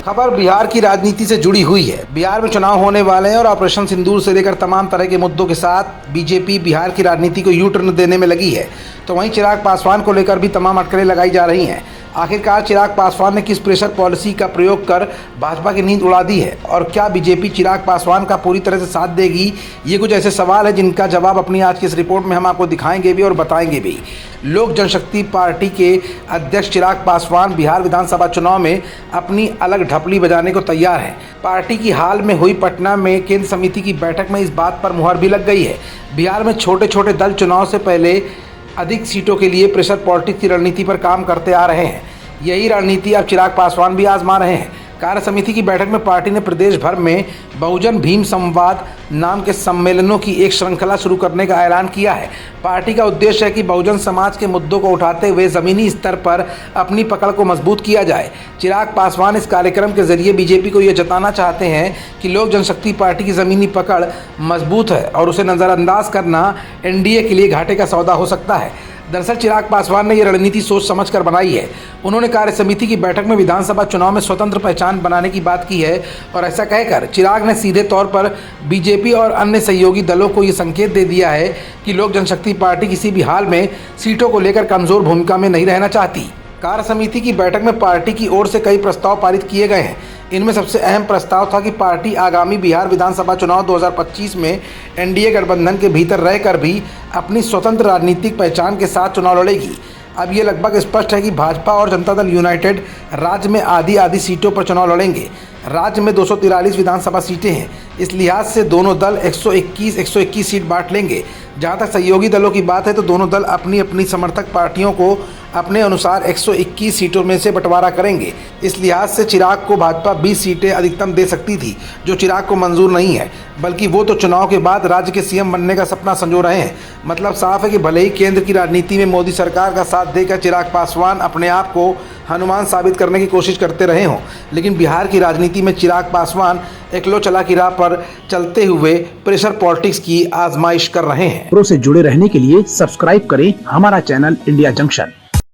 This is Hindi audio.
खबर बिहार की राजनीति से जुड़ी हुई है। बिहार में चुनाव होने वाले हैं और ऑपरेशन सिंदूर से लेकर तमाम तरह के मुद्दों के साथ बीजेपी बिहार की राजनीति को यू टर्न देने में लगी है। तो वहीं चिराग पासवान को लेकर भी तमाम अटकलें लगाई जा रही हैं। आखिरकार चिराग पासवान ने किस प्रेशर पॉलिसी का प्रयोग कर भाजपा की नींद उड़ा दी है और क्या बीजेपी चिराग पासवान का पूरी तरह से साथ देगी? ये कुछ ऐसे सवाल है जिनका जवाब अपनी आज की इस रिपोर्ट में हम आपको दिखाएंगे भी और बताएंगे भी। लोक जनशक्ति पार्टी के अध्यक्ष चिराग पासवान बिहार विधानसभा चुनाव में अपनी अलग ढपली बजाने को तैयार हैं। पार्टी की हाल में हुई पटना में केंद्र समिति की बैठक में इस बात पर मुहर भी लग गई है। बिहार में छोटे छोटे दल चुनाव से पहले अधिक सीटों के लिए प्रेशर पॉलिटिक्स की रणनीति पर काम करते आ रहे हैं। यही रणनीति अब चिराग पासवान भी आजमा रहे हैं। कार्य समिति की बैठक में पार्टी ने प्रदेश भर में बहुजन भीम संवाद नाम के सम्मेलनों की एक श्रृंखला शुरू करने का ऐलान किया है। पार्टी का उद्देश्य है कि बहुजन समाज के मुद्दों को उठाते हुए ज़मीनी स्तर पर अपनी पकड़ को मजबूत किया जाए। चिराग पासवान इस कार्यक्रम के जरिए बीजेपी को यह जताना चाहते हैं कि लोक जनशक्ति पार्टी की ज़मीनी पकड़ मजबूत है और उसे नज़रअंदाज करना एनडीए के लिए घाटे का सौदा हो सकता है। दरअसल चिराग पासवान ने यह रणनीति सोच समझकर बनाई है। उन्होंने कार्य समिति की बैठक में विधानसभा चुनाव में स्वतंत्र पहचान बनाने की बात की है और ऐसा कहकर चिराग ने सीधे तौर पर बीजेपी और अन्य सहयोगी दलों को ये संकेत दे दिया है कि लोक जनशक्ति पार्टी किसी भी हाल में सीटों को लेकर कमजोर भूमिका में नहीं रहना चाहती। कार्य समिति की बैठक में पार्टी की ओर से कई प्रस्ताव पारित किए गए हैं। इनमें सबसे अहम प्रस्ताव था कि पार्टी आगामी बिहार विधानसभा चुनाव 2025 में एनडीए गठबंधन के भीतर रहकर भी अपनी स्वतंत्र राजनीतिक पहचान के साथ चुनाव लड़ेगी। अब ये लगभग स्पष्ट है कि भाजपा और जनता दल यूनाइटेड राज्य में आधी सीटों पर चुनाव लड़ेंगे। राज्य में 243 विधानसभा सीटें हैं। इस लिहाज से दोनों दल 121 सीट बांट लेंगे। जहां तक सहयोगी दलों की बात है तो दोनों दल अपनी अपनी समर्थक पार्टियों को अपने अनुसार 121 सीटों में से बंटवारा करेंगे। इस लिहाज से चिराग को भाजपा 20 सीटें अधिकतम दे सकती थी, जो चिराग को मंजूर नहीं है, बल्कि वो तो चुनाव के बाद राज्य के सीएम बनने का सपना संजो रहे हैं। मतलब साफ है कि भले ही केंद्र की राजनीति में मोदी सरकार का साथ देकर चिराग पासवान अपने आप को हनुमान साबित करने की कोशिश करते रहे हों, लेकिन बिहार की राजनीति में चिराग पासवान एकलो चला की राह पर चलते हुए प्रेशर पॉलिटिक्स की आजमाइश कर रहे हैं। खबरों से जुड़े रहने के लिए सब्सक्राइब करें हमारा चैनल इंडिया जंक्शन।